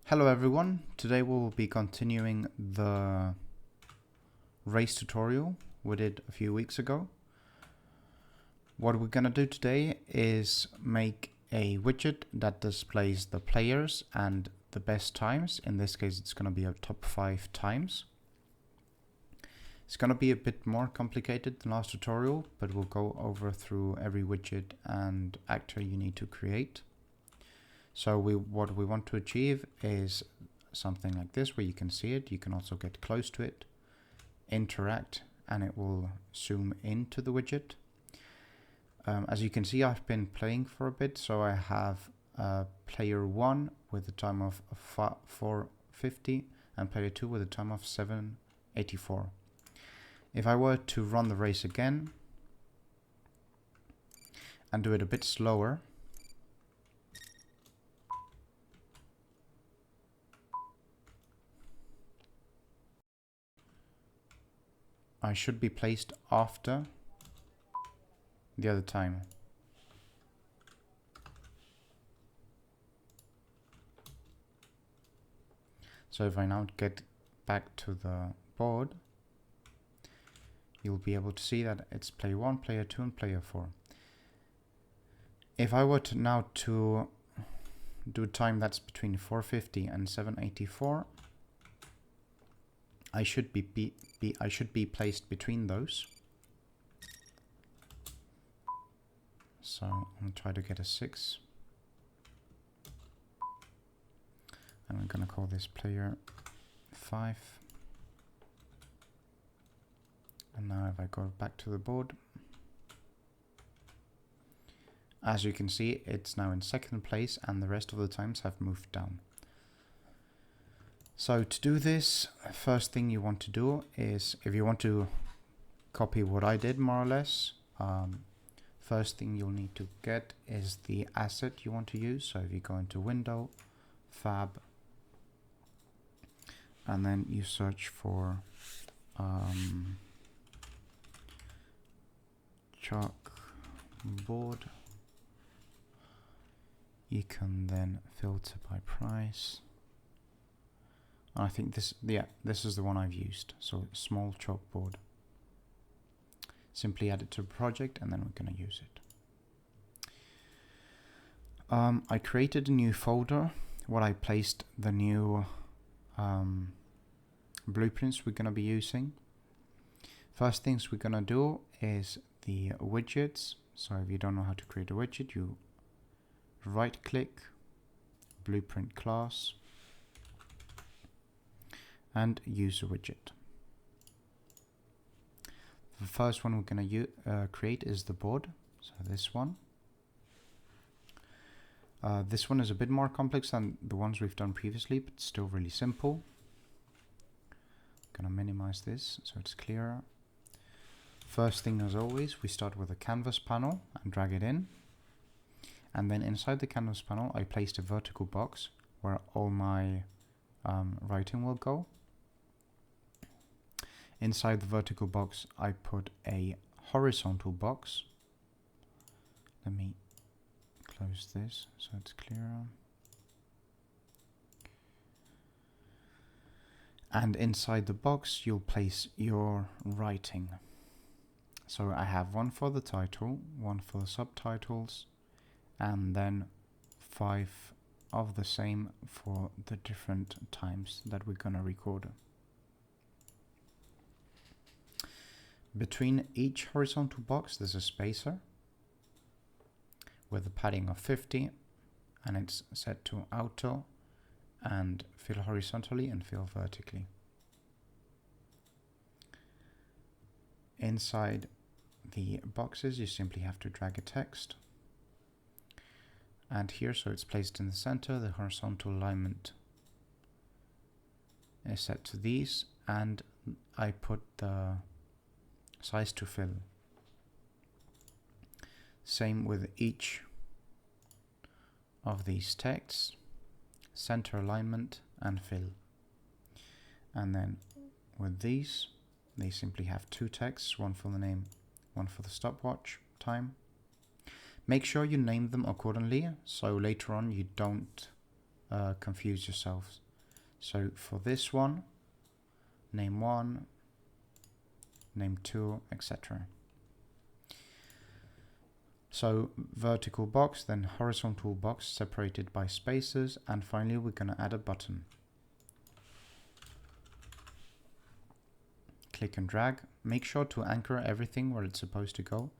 Hello everyone, today we'll be continuing the race tutorial we did a few weeks ago. What we're gonna do today is make a widget that displays the players and the best times. In this case it's gonna be a top 5 times. It's gonna be a bit more complicated than last tutorial, but we'll go over through every widget and actor you need to create. So what we want to achieve is something like this, where you can see it. You can also get close to it, interact, and it will zoom into the widget. As you can see, I've been playing for a bit, so I have player 1 with a time of 450 and player 2 with a time of 784. If I were to run the race again and do it a bit slower, I should be placed after the other time. So if I now get back to the board, you'll be able to see that it's player 1, player 2 and player 4. If I were to now to do a time that's between 450 and 784, I should be placed between those. So I'm going to try to get a 6. And I'm going to call this player 5. And now if I go back to the board, as you can see, it's now in second place and the rest of the times have moved down. So to do this, first thing you want to do is, if you want to copy what I did more or less, first thing you'll need to get is the asset you want to use. So if you go into Window, Fab, and then you search for chalkboard, you can then filter by price. I think this is the one I've used. So small chalkboard. Simply add it to a project and then we're going to use it. I created a new folder where I placed the new blueprints we're going to be using. First things we're going to do is the widgets. So if you don't know how to create a widget, you right click, blueprint class, and use a widget. The first one we're going to create is the board. So this one. This one is a bit more complex than the ones we've done previously, but still really simple. I'm going to minimize this so it's clearer. First thing, as always, we start with a canvas panel and drag it in. And then inside the canvas panel, I placed a vertical box where all my writing will go. Inside the vertical box, I put a horizontal box. Let me close this so it's clearer. And inside the box, you'll place your writing. So I have one for the title, one for the subtitles, and then 5 of the same for the different times that we're gonna record. Between each horizontal box there's a spacer with a padding of 50, and it's set to auto and fill horizontally and fill vertically. Inside the boxes you simply have to drag a text, and here, so it's placed in the center, the horizontal alignment is set to these, and I put the size to fill. Same with each of these texts, center alignment and fill. And then with these, they simply have 2 texts, one for the name, one for the stopwatch time. Make sure you name them accordingly, so later on you don't confuse yourselves. So for this one, name 1, name 2, etc. So vertical box, then horizontal box separated by spaces, and finally we're going to add a button. Click and drag. Make sure to anchor everything where it's supposed to go.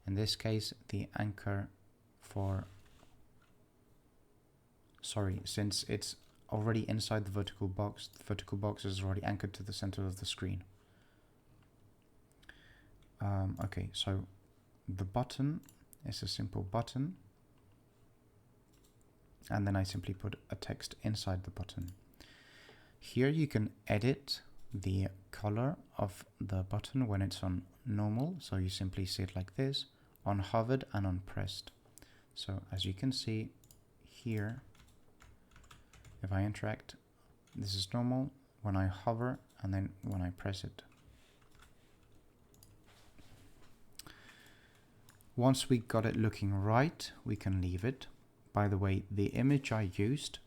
In this case, the anchor for, since it's already inside the vertical box is already anchored to the center of the screen. Okay, so the button is a simple button, and then I simply put a text inside the button. Here you can edit the color of the button when it's on normal, so you simply see it like this, on hovered and on pressed. So as you can see here, if I interact, this is normal when I hover, and then when I press it. Once we got it looking right, we can leave it. By the way, the image I used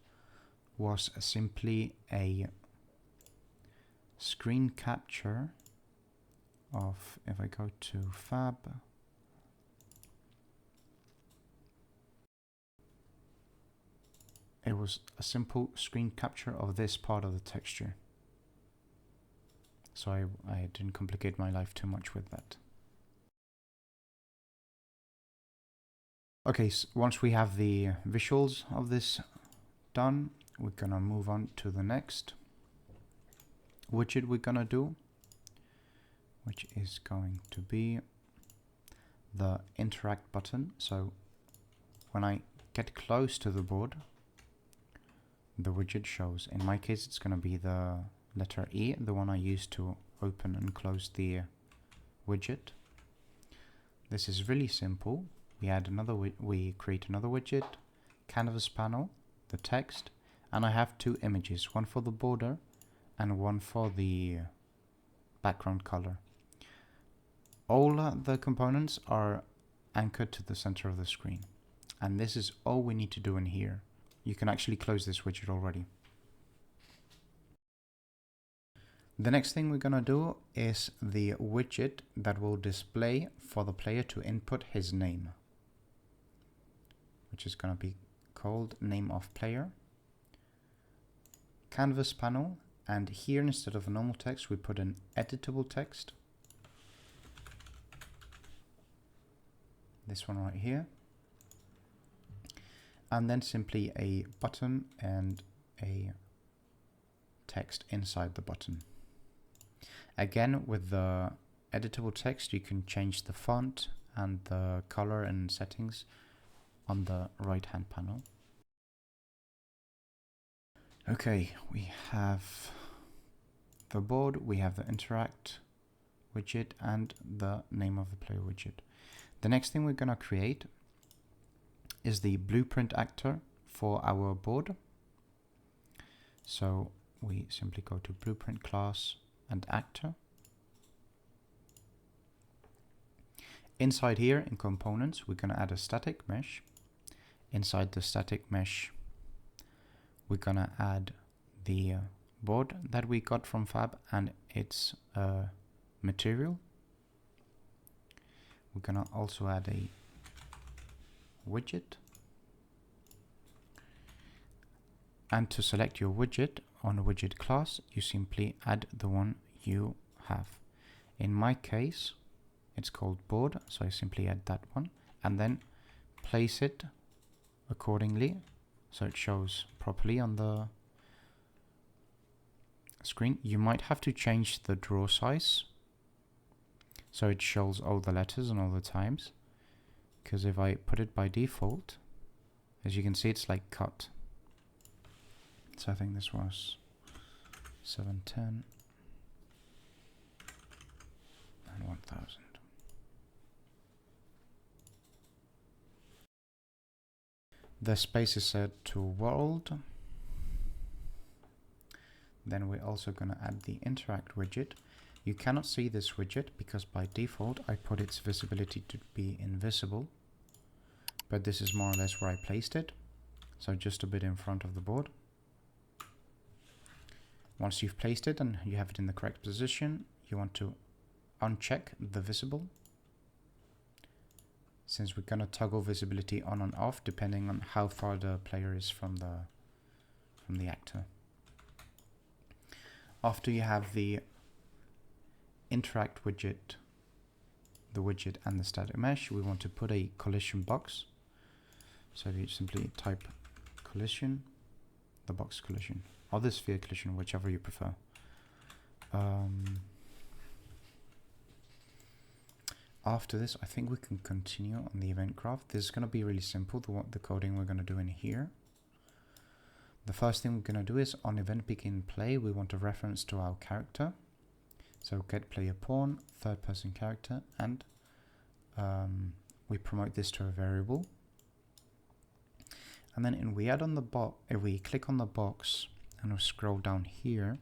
was simply a screen capture of, if I go to Fab, it was a simple screen capture of this part of the texture. So I didn't complicate my life too much with that. Okay, so once we have the visuals of this done, we're gonna move on to the next widget we're gonna do, which is going to be the interact button. So when I get close to the board, the widget shows. In my case, it's gonna be the letter E, the one I used to open and close the widget. This is really simple. We create another widget, canvas panel, the text, and I have two images, one for the border and one for the background color. All the components are anchored to the center of the screen, and this is all we need to do in here. You can actually close this widget already. The next thing we're gonna do is the widget that will display for the player to input his name, which is going to be called name of player. Canvas panel, and here instead of a normal text we put an editable text. This one right here. And then simply a button and a text inside the button. Again, with the editable text you can change the font and the color and settings on the right hand panel. Okay, we have the board, we have the interact widget and the name of the player widget. The next thing we're going to create is the blueprint actor for our board. So we simply go to blueprint class and actor. Inside here in components, we're going to add a static mesh. Inside the static mesh, we're gonna add the board that we got from Fab and its material. We're gonna also add a widget. And to select your widget on a widget class, you simply add the one you have. In my case, it's called board, so I simply add that one and then place it accordingly so it shows properly on the screen. You might have to change the draw size so it shows all the letters and all the times, because if I put it by default, as you can see, it's like cut. So I think this was 710 and 1000. The space is set to world. Then we're also going to add the interact widget. You cannot see this widget because by default I put its visibility to be invisible, but this is more or less where I placed it, so just a bit in front of the board. Once you've placed it and you have it in the correct position, you want to uncheck the visible, since we're going to toggle visibility on and off depending on how far the player is from the actor. After you have the interact widget, the widget and the static mesh, we want to put a collision box. So you simply type collision, the box collision, or the sphere collision, whichever you prefer. After this, I think we can continue on the event graph. This is going to be really simple, the coding we're going to do in here. The first thing we're going to do is on event begin play, we want a reference to our character. So get player pawn, third person character, and we promote this to a variable. And then we add on the box, if we click on the box and we scroll down here,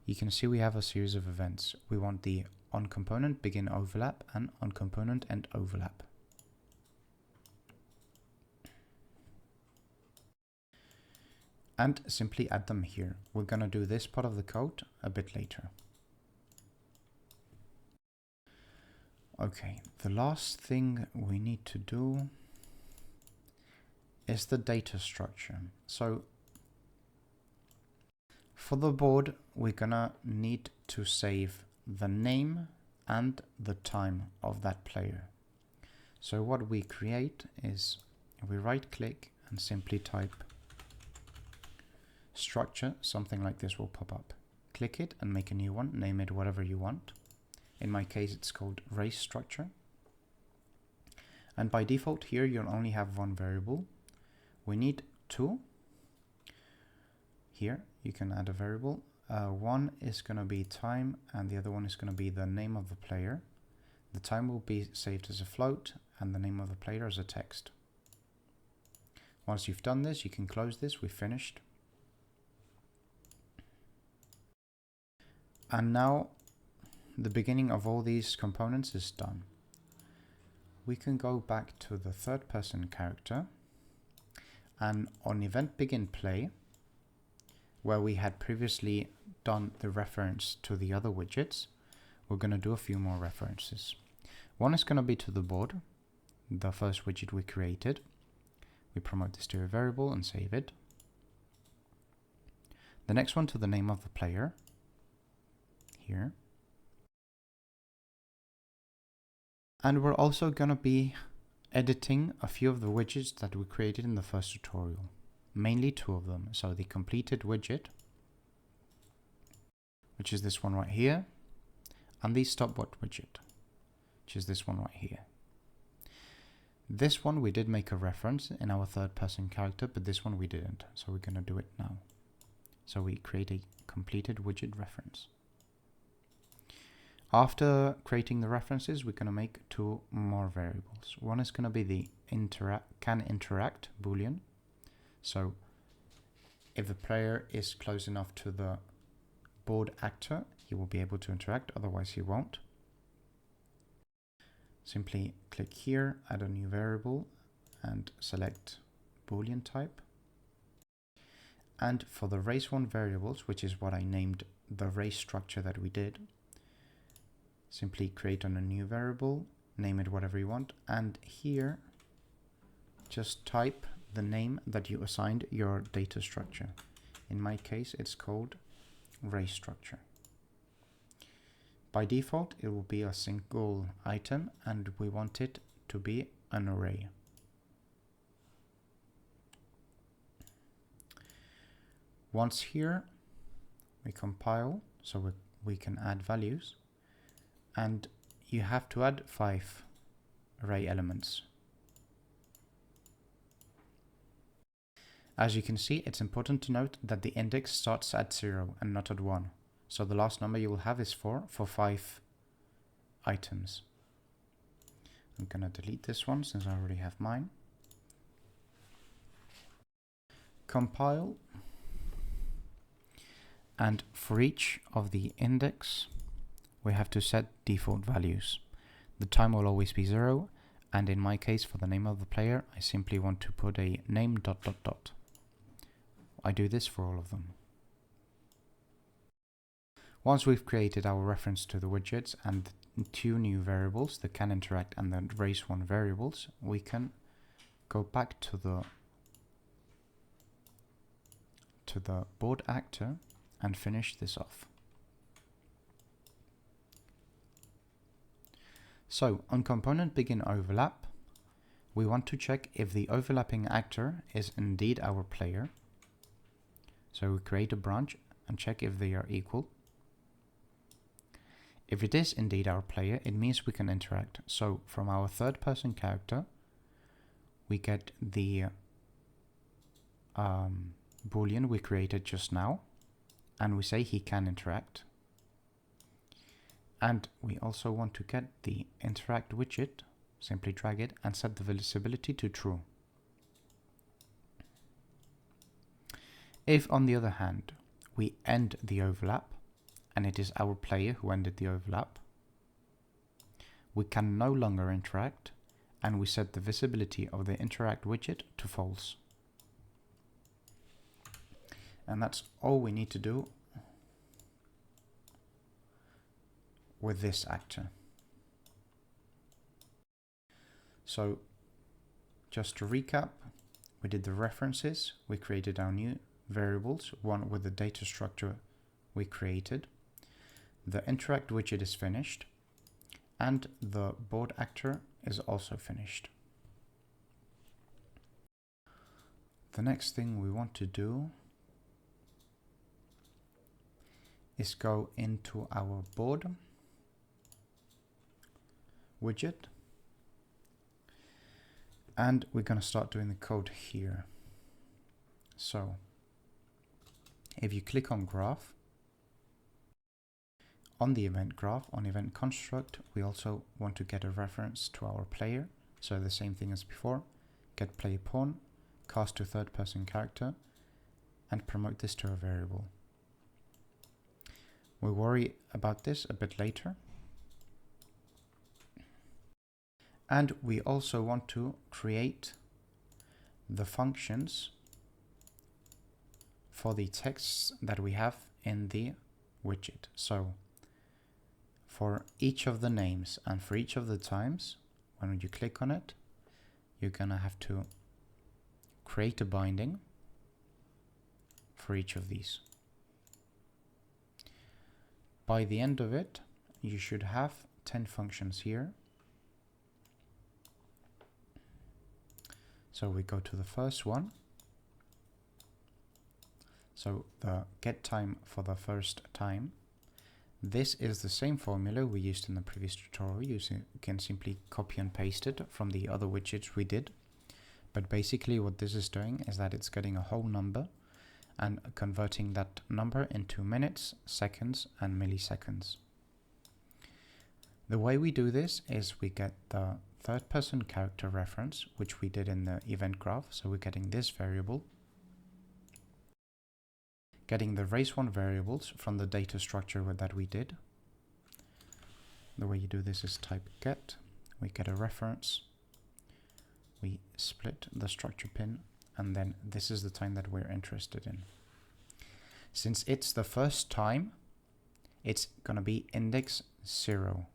you can see we have a series of events. We want the on component begin overlap and on component end overlap. And simply add them here. We're going to do this part of the code a bit later. Okay, the last thing we need to do is the data structure. So for the board, we're gonna need to save the name and the time of that player. So what we create is we right click and simply type structure, something like this will pop up. Click it and make a new one, name it whatever you want. In my case, it's called race structure. And by default here, you'll only have one variable. We need two. Here, you can add a variable. One is going to be time, and the other one is going to be the name of the player. The time will be saved as a float, and the name of the player as a text. Once you've done this, you can close this. We've finished. And now, the beginning of all these components is done. We can go back to the third person character, and on event begin play, where we had previously done the reference to the other widgets, we're going to do a few more references. One is going to be to the board, the first widget we created. We promote this to a variable and save it. The next one to the name of the player, here. And we're also going to be editing a few of the widgets that we created in the first tutorial. Mainly two of them. So the completed widget, which is this one right here, and the stopwatch widget, which is this one right here. This one we did make a reference in our third person character, but this one we didn't. So we're going to do it now. So we create a completed widget reference. After creating the references, we're going to make two more variables. One is going to be the can interact boolean. So if the player is close enough to the board actor, he will be able to interact, otherwise he won't. Simply click here, add a new variable, and select boolean type. And for the race1 variables, which is what I named the race structure that we did, simply create on a new variable, name it whatever you want, and here just type the name that you assigned your data structure. In my case, it's called race structure. By default, it will be a single item, and we want it to be an array. Once here, we compile, so we can add values, and you have to add 5 array elements. As you can see, it's important to note that the index starts at 0 and not at 1. So the last number you will have is 4 for 5 items. I'm going to delete this one since I already have mine. Compile. And for each of the index, we have to set default values. The time will always be 0. And in my case, for the name of the player, I simply want to put a name ... I do this for all of them. Once we've created our reference to the widgets and 2 new variables, the can interact and the raise one variables, we can go back to the board actor and finish this off. So on component begin overlap, we want to check if the overlapping actor is indeed our player. So we create a branch and check if they are equal. If it is indeed our player, it means we can interact. So from our third person character, we get the Boolean we created just now, and we say he can interact. And we also want to get the interact widget, simply drag it and set the visibility to true. If on the other hand, we end the overlap, and it is our player who ended the overlap, we can no longer interact, and we set the visibility of the interact widget to false. And that's all we need to do with this actor. So just to recap, we did the references, we created our new variables, one with the data structure we created. The interact widget is finished, and the board actor is also finished. The next thing we want to do is go into our board widget, and we're going to start doing the code here. So if you click on graph, on the event graph, on event construct, we also want to get a reference to our player. So the same thing as before, get player pawn, cast to third person character, and promote this to a variable. We'll worry about this a bit later. And we also want to create the functions for the texts that we have in the widget. So for each of the names and for each of the times, when you click on it, you're gonna have to create a binding for each of these. By the end of it, you should have 10 functions here. So we go to the first one. So the get time for the first time. This is the same formula we used in the previous tutorial. You can simply copy and paste it from the other widgets we did. But basically what this is doing is that it's getting a whole number and converting that number into minutes, seconds, and milliseconds. The way we do this is we get the third person character reference, which we did in the event graph. So we're getting this variable, getting the raise one variables from the data structure that we did. The way you do this is type get, we get a reference, we split the structure pin, and then this is the time that we're interested in. Since it's the first time, it's gonna be index 0.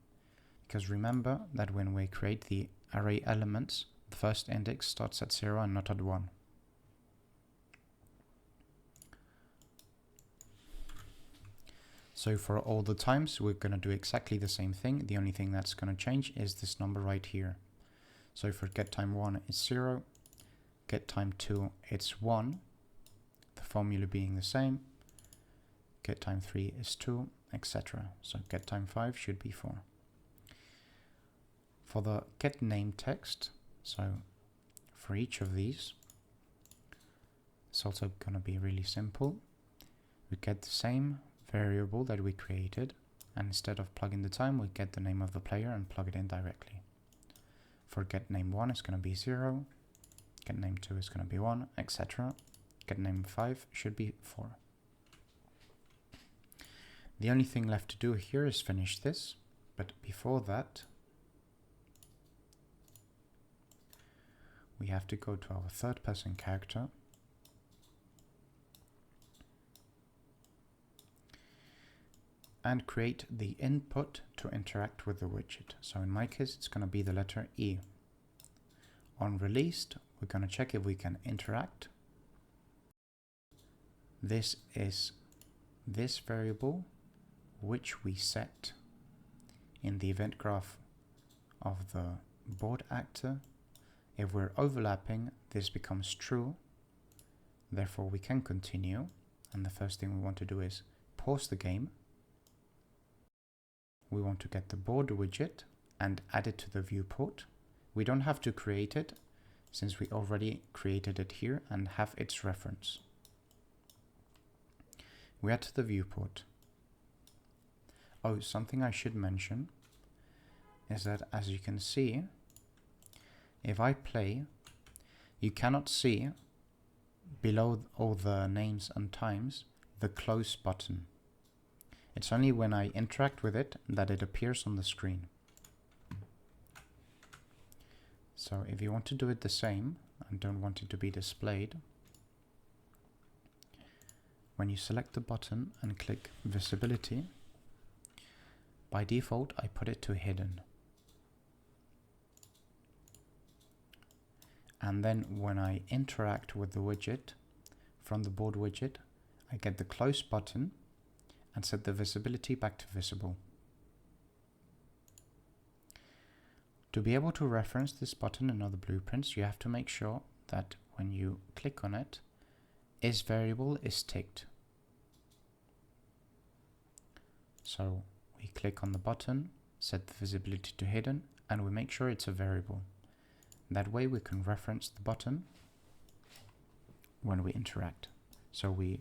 Because remember that when we create the array elements, the first index starts at 0 and not at 1. So for all the times, we're going to do exactly the same thing. The only thing that's going to change is this number right here. So for get time 1, it's 0. Get time 2, it's 1. The formula being the same. Get time 3 is 2, etc. So get time 5 should be 4. For the get name text, so for each of these, it's also going to be really simple. We get the same variable that we created, and instead of plugging the time, we get the name of the player and plug it in directly. For get name 1 is going to be 0, get name 2 is going to be 1, etc. Get name 5 should be 4. The only thing left to do here is finish this, but before that, we have to go to our third person character, and create the input to interact with the widget. So in my case, it's going to be the letter E. On released, we're going to check if we can interact. This is this variable which we set in the event graph of the board actor. If we're overlapping, this becomes true. Therefore, we can continue. And the first thing we want to do is pause the game. We want to get the board widget and add it to the viewport. We don't have to create it since we already created it here and have its reference. We add to the viewport. Oh, something I should mention is that, as you can see, if I play, you cannot see below all the names and times the close button. It's only when I interact with it that it appears on the screen. So if you want to do it the same and don't want it to be displayed, when you select the button and click visibility, by default I put it to hidden. And then when I interact with the widget from the board widget, I get the close button and set the visibility back to visible. To be able to reference this button in other blueprints, you have to make sure that when you click on it, is variable is ticked. So we click on the button, set the visibility to hidden, and we make sure it's a variable. That way we can reference the button when we interact. So we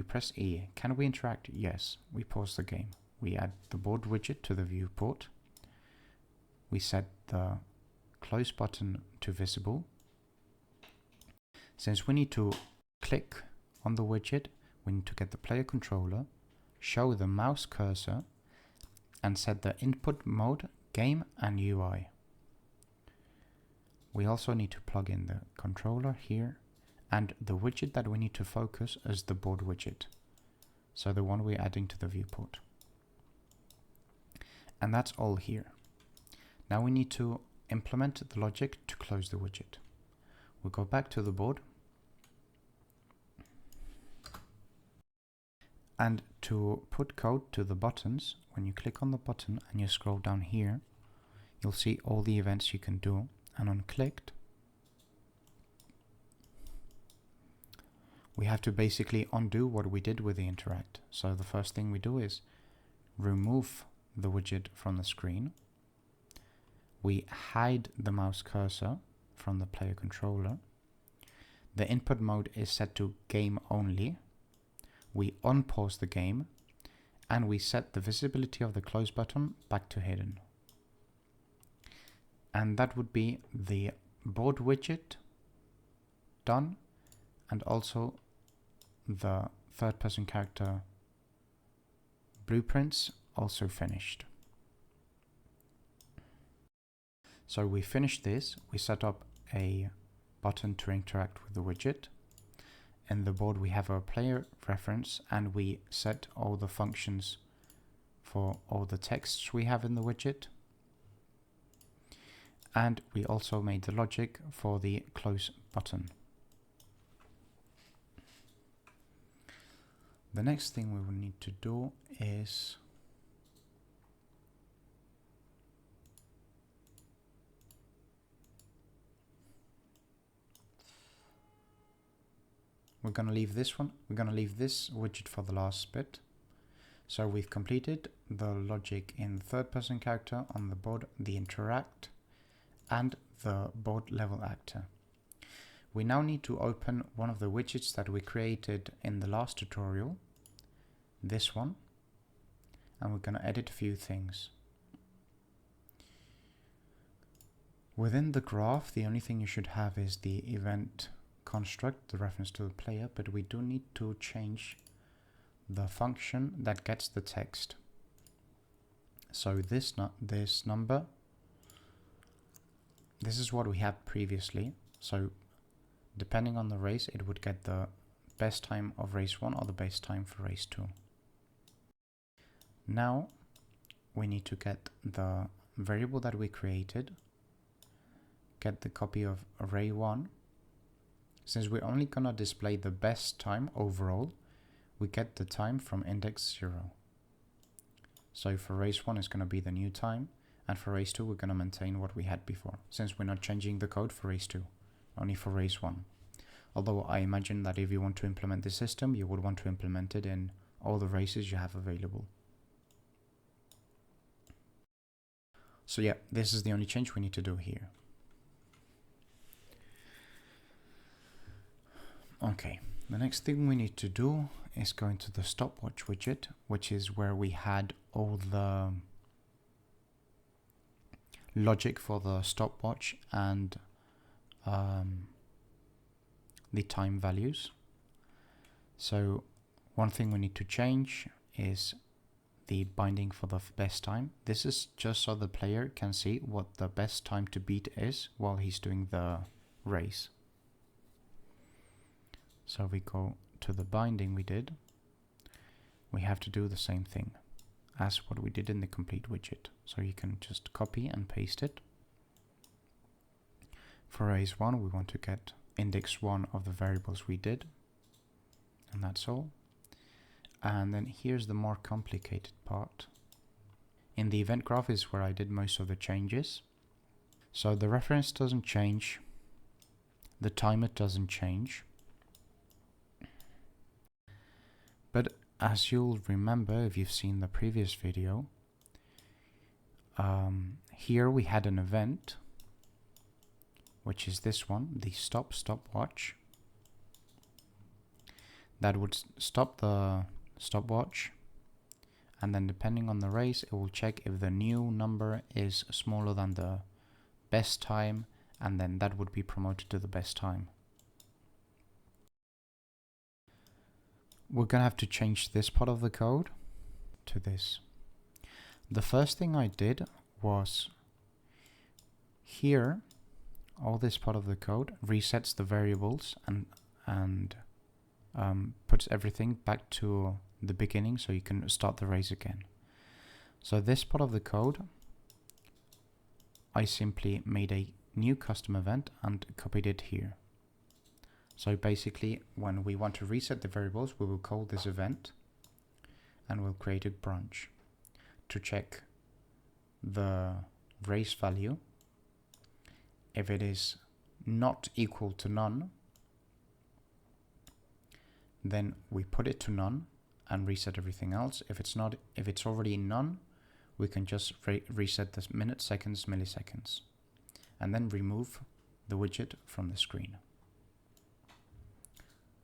press E. Can we interact? Yes. We pause the game. We add the board widget to the viewport. We set the close button to visible. Since we need to click on the widget, we need to get the player controller, show the mouse cursor, and set the input mode, game and UI. We also need to plug in the controller here, and the widget that we need to focus is the board widget. So the one we're adding to the viewport. And that's all here. Now we need to implement the logic to close the widget. We'll go back to the board. And to put code to the buttons, when you click on the button and you scroll down here, you'll see all the events you can do. And on clicked, we have to basically undo what we did with the interact. So the first thing we do is remove the widget from the screen. We hide the mouse cursor from the player controller. The input mode is set to game only. We unpause the game and we set the visibility of the close button back to hidden. And that would be the board widget done, and also the third-person character blueprints also finished. So we finished this. We set up a button to interact with the widget. In the board we have our player reference, and we set all the functions for all the texts we have in the widget. And we also made the logic for the close button. The next thing we will need to do is we're going to leave this one. We're going to leave this widget for the last bit. So we've completed the logic in third-person character on the board, the interact, and the board level actor. We now need to open one of the widgets that we created in the last tutorial, this one, and we're going to edit a few things. Within the graph, the only thing you should have is the event construct, the reference to the player, but we do need to change the function that gets the text. So this number, this is what we had previously. So depending on the race, it would get the best time of race 1 or the best time for race 2. now we need to get the variable that we created, get the copy of array 1. Since we're only gonna display the best time overall, we get the time from index 0. So for race 1 is gonna be the new time, and for race 2 we're gonna maintain what we had before, since we're not changing the code for race 2, only for race 1. Although I imagine that if you want to implement the system, you would want to implement it in all the races you have available. So yeah, this is the only change we need to do here. Okay, the next thing we need to do is go into the stopwatch widget, which is where we had all the logic for the stopwatch and the time values. So one thing we need to change is the binding for the best time. This is just so the player can see what the best time to beat is while he's doing the race. So we go to the binding we did. We have to do the same thing as what we did in the complete widget. So you can just copy and paste it. For race 1, we want to get index 1 of the variables we did. And that's all. And then here's the more complicated part. In the event graph is where I did most of the changes. So the reference doesn't change. The timer doesn't change. But as you'll remember if you've seen the previous video, here we had an event, which is this one, the stopwatch, that would stop the stopwatch, and then depending on the race it will check if the new number is smaller than the best time, and then that would be promoted to the best time. We're gonna have to change this part of the code to this. The first thing I did was here, all this part of the code resets the variables and puts everything back to the beginning so you can start the race again. So this part of the code, I simply made a new custom event and copied it here. So basically, when we want to reset the variables, we will call this event and we'll create a branch to check the race value. If it is not equal to none, then we put it to none and reset everything else. If it's already none, we can just reset the minutes, seconds, milliseconds, and then remove the widget from the screen.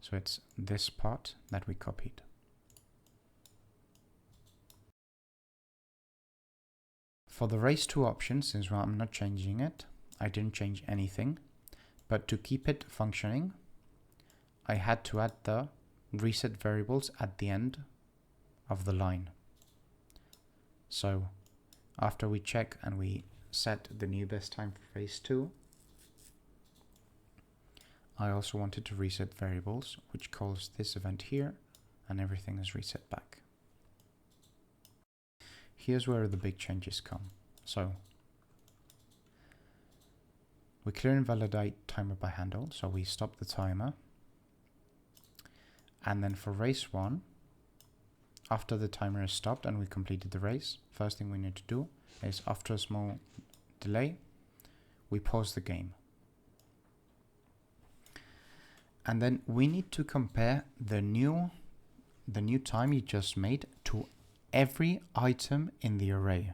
So it's this part that we copied. For the race 2 option, since I'm not changing it, I didn't change anything, but to keep it functioning, I had to add the reset variables at the end of the line. So after we check and we set the new best time for race 2, I also wanted to reset variables, which calls this event here, and everything is reset back. Here's where the big changes come. So we clear and validate timer by handle, so we stop the timer. And then for race 1, after the timer is stopped and we completed the race, first thing we need to do is, after a small delay, we pause the game. And then we need to compare the new time you just made to every item in the array.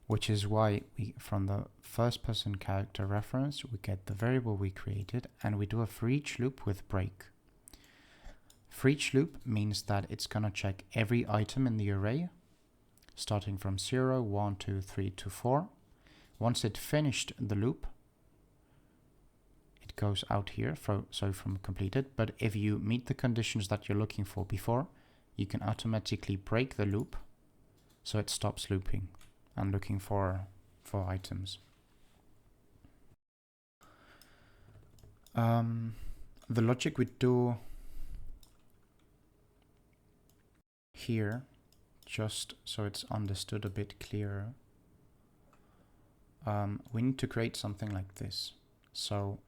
Which is why from the first person character reference, we get the variable we created and we do a for each loop with break. For each loop means that it's gonna check every item in the array, starting from 0, 1, 2, 3 to 4. Once it finished the loop, it goes out here, so from completed. But if you meet the conditions that you're looking for before, you can automatically break the loop so it stops looping and looking for items. The logic we do here, just so it's understood a bit clearer, we need to create something like this. So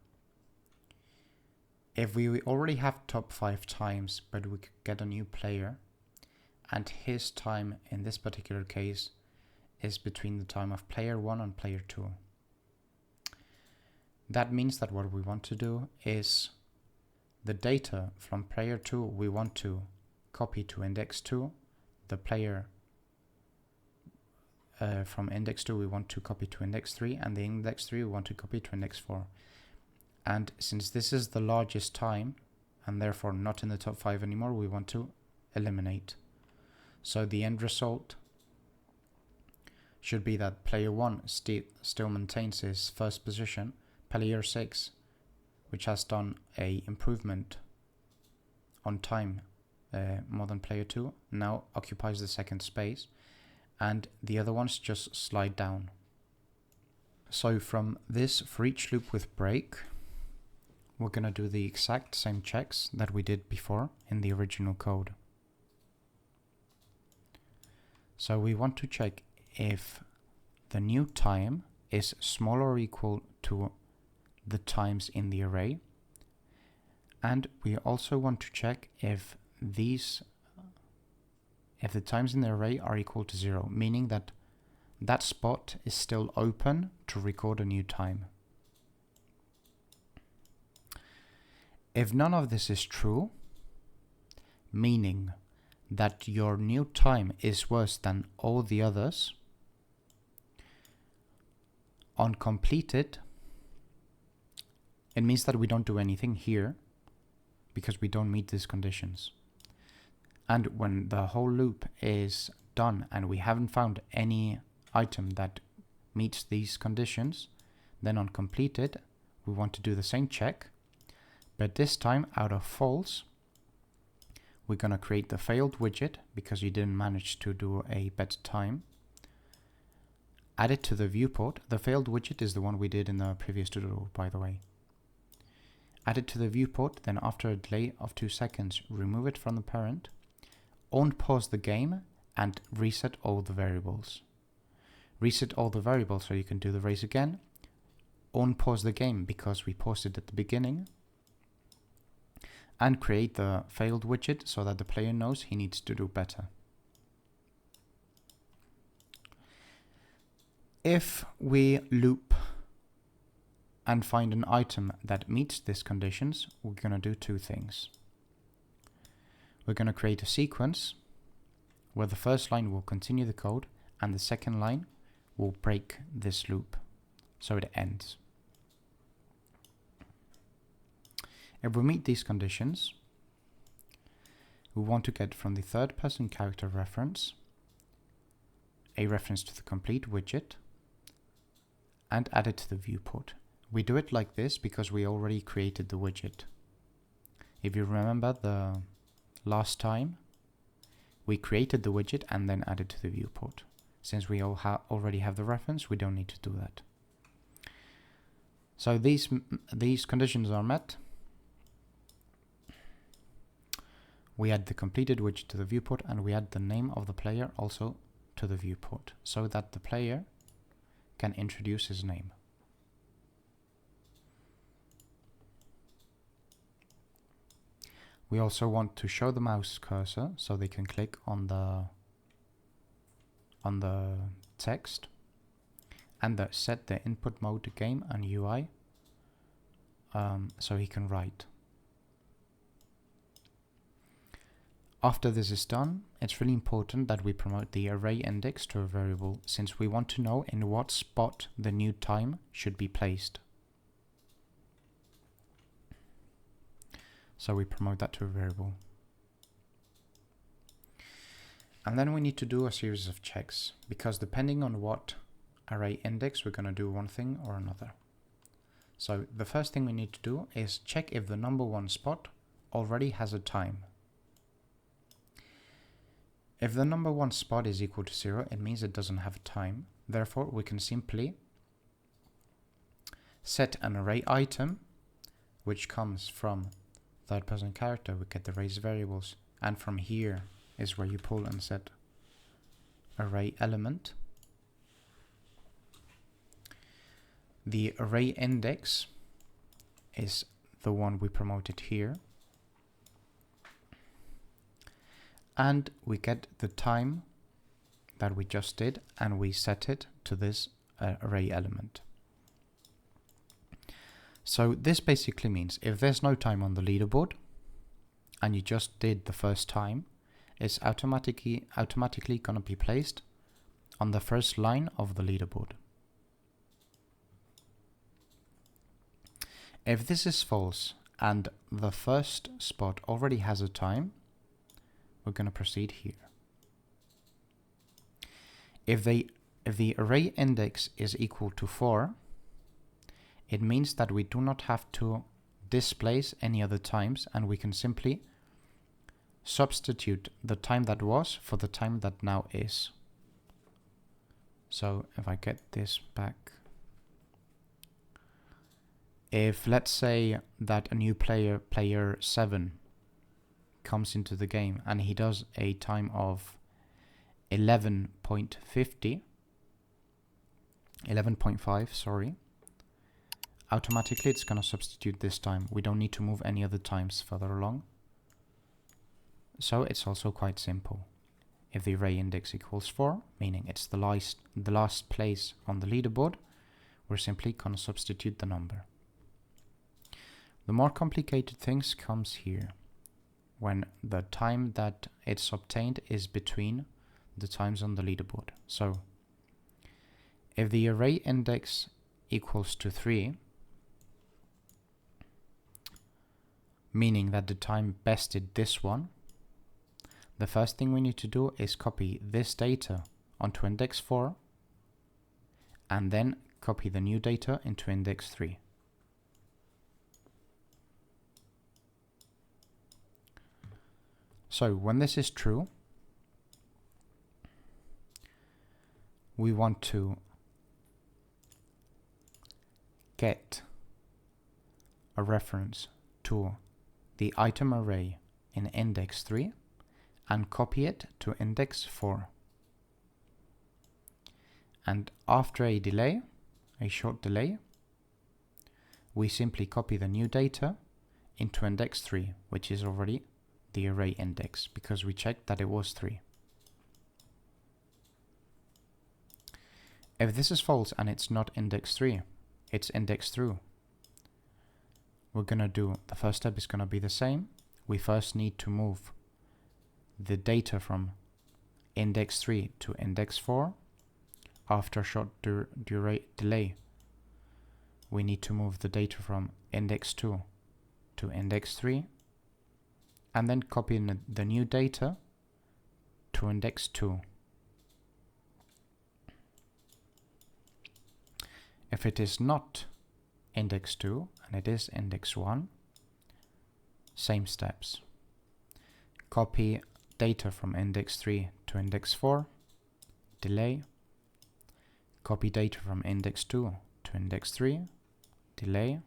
if we already have top 5 times, but we could get a new player, and his time in this particular case is between the time of player 1 and player 2. That means that what we want to do is the data from player 2 we want to copy to index 2, the player from index 2 we want to copy to index 3, and the index 3 we want to copy to index 4. And since this is the largest time, and therefore not in the top 5 anymore, we want to eliminate. So the end result should be that player 1 still maintains his first position. Player 6, which has done a improvement on time more than player 2, now occupies the second space, and the other ones just slide down. So from this, for each loop with break, we're going to do the exact same checks that we did before in the original code. So we want to check if the new time is smaller or equal to the times in the array, and we also want to check if the times in the array are equal to 0, meaning that that spot is still open to record a new time. If none of this is true, meaning that your new time is worse than all the others, on completed, it means that we don't do anything here because we don't meet these conditions. And when the whole loop is done and we haven't found any item that meets these conditions, then on completed, we want to do the same check, but this time out of false, we're going to create the failed widget because you didn't manage to do a better time. Add it to the viewport. The failed widget is the one we did in the previous tutorial, by the way. Add it to the viewport, then after a delay of 2 seconds, remove it from the parent, pause the game, and reset all the variables. Reset all the variables so you can do the race again. Pause the game because we paused it at the beginning. And create the failed widget so that the player knows he needs to do better. If we loop and find an item that meets these conditions, we're going to do 2 things. We're going to create a sequence where the first line will continue the code and the second line will break this loop so it ends. If we meet these conditions, we want to get from the third person character reference a reference to the complete widget and add it to the viewport. We do it like this because we already created the widget. If you remember the last time, we created the widget and then added to the viewport. Since we already have the reference, we don't need to do that. So these conditions are met. We add the completed widget to the viewport and we add the name of the player also to the viewport so that the player can introduce his name. We also want to show the mouse cursor so they can click on the text, and set the input mode to game and UI so he can write. After this is done, it's really important that we promote the array index to a variable, since we want to know in what spot the new time should be placed. So we promote that to a variable. And then we need to do a series of checks, because depending on what array index, we're going to do one thing or another. So the first thing we need to do is check if the number 1 spot already has a time. If the number 1 spot is equal to 0, it means it doesn't have a time. Therefore, we can simply set an array item, which comes from third person character. We get the raise variables, and from here is where you pull and set array element. The array index is the one we promoted here. And we get the time that we just did and we set it to this array element. So this basically means if there's no time on the leaderboard and you just did the first time, it's automatically going to be placed on the first line of the leaderboard. If this is false and the first spot already has a time, we're going to proceed here. If the array index is equal to 4, it means that we do not have to displace any other times, and we can simply substitute the time that was for the time that now is. So if I get this back, if let's say that a new player 7 comes into the game and he does a time of 11.5, sorry, automatically it's going to substitute this time. We don't need to move any other times further along. So it's also quite simple. If the array index equals 4, meaning it's the last place on the leaderboard, we're simply going to substitute the number. The more complicated things comes here, when the time that it's obtained is between the times on the leaderboard. So if the array index equals to 3, meaning that the time bested this one, the first thing we need to do is copy this data onto index 4 and then copy the new data into index 3. So when this is true, we want to get a reference to the item array in index 3 and copy it to index 4. And after a delay, a short delay, we simply copy the new data into index 3, which is already the array index, because we checked that it was 3. If this is false and it's not index 3, it's index through, we're going to do, the first step is going to be the same. We first need to move the data from index 3 to index 4. After a short delay, we need to move the data from index 2 to index 3, and then copy the new data to index 2. If it is not index 2 and it is index 1, same steps. Copy data from index 3 to index 4, delay. Copy data from index 2 to index 3, delay.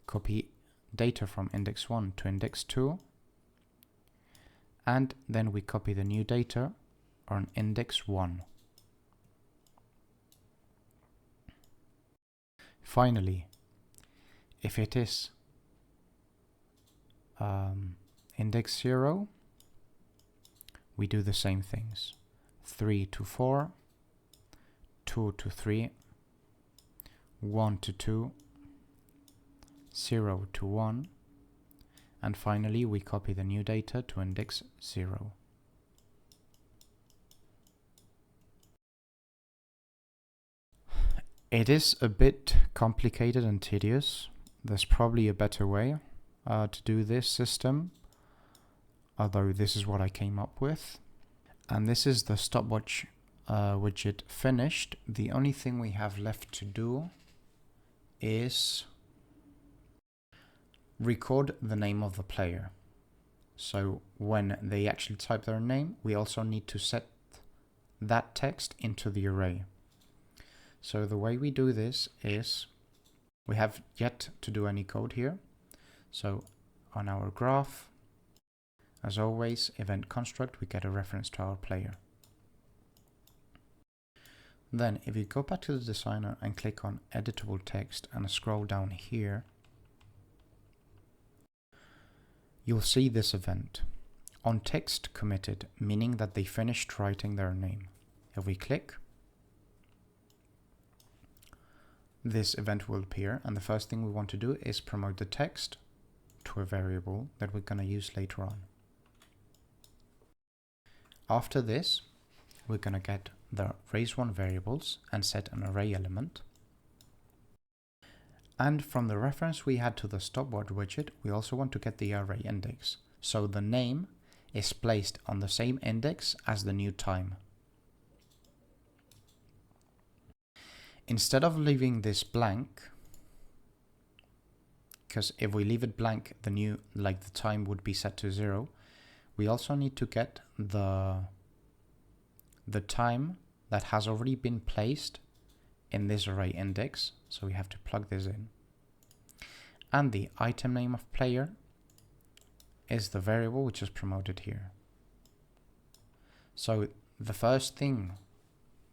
Copy data from index 1 to index 2, and then we copy the new data on index 1. Finally, if it is index 0, we do the same things. 3 to 4, 2 to 3, 1 to 2, 0 to 1, and finally we copy the new data to index 0. It is a bit complicated and tedious. There's probably a better way to do this system, although this is what I came up with. And this is the stopwatch widget finished. The only thing we have left to do is record the name of the player. So when they actually type their name, we also need to set that text into the array. So the way we do this is, we have yet to do any code here. So on our graph, As always, event construct, we get a reference to our player. Then if you go back to the designer and click on editable text and scroll down here, you'll see this event. On text committed, meaning that they finished writing their name. If we click, this event will appear, and the first thing we want to do is promote the text to a variable that we're going to use later on. After this, we're going to get the raise1 variables and set an array element. And from the reference we had to the stopwatch widget, we also want to get the array index. So the name is placed on the same index as the new time. Instead of leaving this blank, because if we leave it blank, the time would be set to 0, we also need to get the time that has already been placed in this array index. So we have to plug this in. And the item name of player is the variable which is promoted here. So the first thing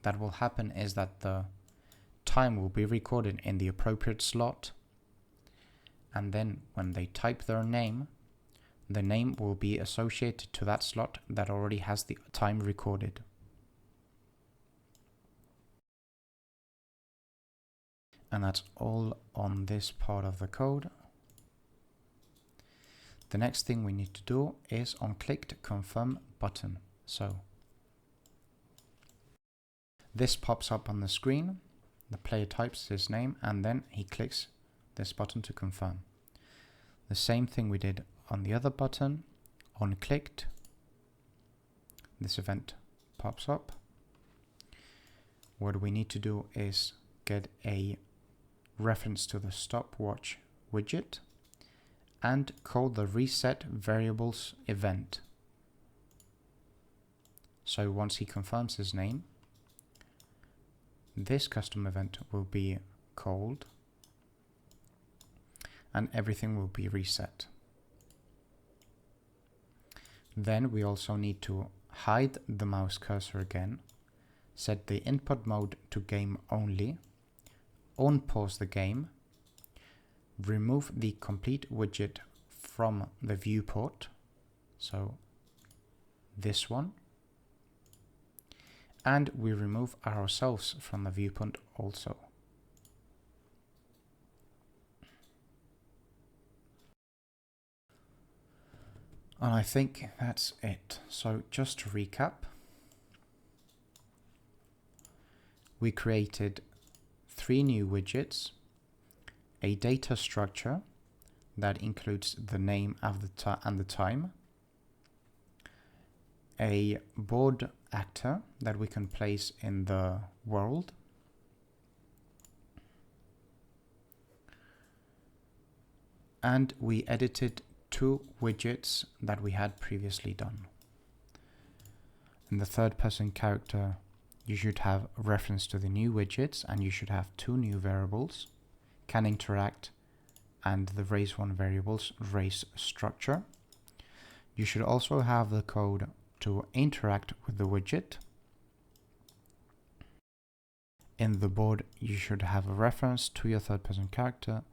that will happen is that the time will be recorded in the appropriate slot, and then when they type their name, the name will be associated to that slot that already has the time recorded. And that's all on this part of the code. The next thing we need to do is on clicked confirm button. So this pops up on the screen. The player types his name and then he clicks this button to confirm. The same thing we did on the other button. On clicked, this event pops up. What we need to do is get a reference to the stopwatch widget and call the reset variables event. So once he confirms his name, this custom event will be called and everything will be reset. Then we also need to hide the mouse cursor again, set the input mode to game only, unpause the game, remove the complete widget from the viewport, so this one, and we remove ourselves from the viewport also. And I think that's it. So just to recap, we created 3 new widgets, a data structure that includes the name of and the time, a board actor that we can place in the world, and we edited 2 widgets that we had previously done. In the third person character, you should have a reference to the new widgets and you should have 2 new variables, can interact and the raise1 variables raise structure. You should also have the code to interact with the widget. In the board, you should have a reference to your third person character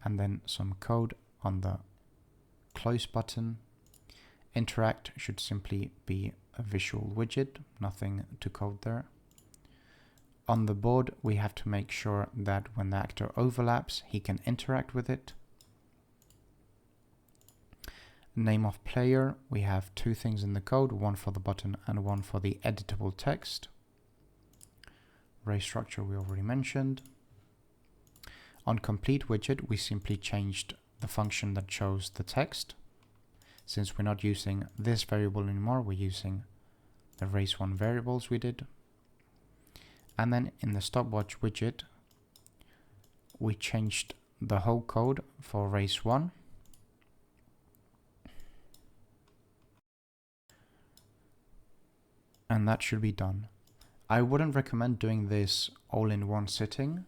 and then some code on the close button. Interact should simply be a visual widget, nothing to code there. On the board, we have to make sure that when the actor overlaps, he can interact with it. Name of player, we have 2 things in the code, one for the button and one for the editable text. Raise structure we already mentioned. On complete widget, we simply changed the function that shows the text. Since we're not using this variable anymore, we're using the raise1 variables we did. And then in the stopwatch widget, we changed the whole code for raise1. And that should be done. I wouldn't recommend doing this all in one sitting.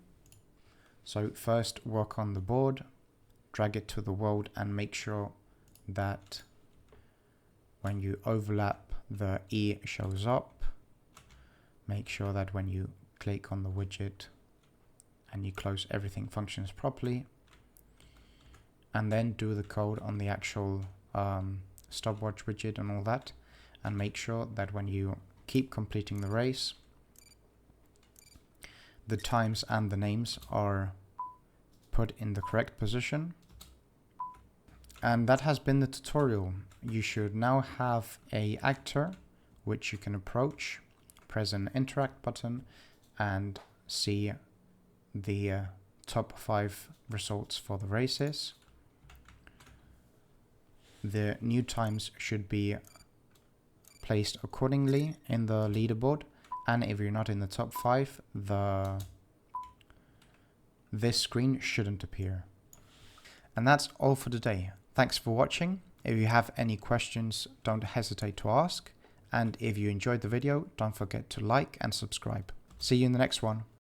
So first work on the board, drag it to the world and make sure that when you overlap, the E shows up. Make sure that when you click on the widget and you close, everything functions properly. And then do the code on the actual stopwatch widget and all that. And make sure that when you keep completing the race, the times and the names are put in the correct position. And that has been the tutorial. You should now have a actor which you can approach, press an interact button, and see the top 5 results for the races. The new times should be placed accordingly in the leaderboard, and if you're not in the top 5, this screen shouldn't appear. And that's all for today. Thanks for watching. If you have any questions, don't hesitate to ask. And if you enjoyed the video, don't forget to like and subscribe. See you in the next one.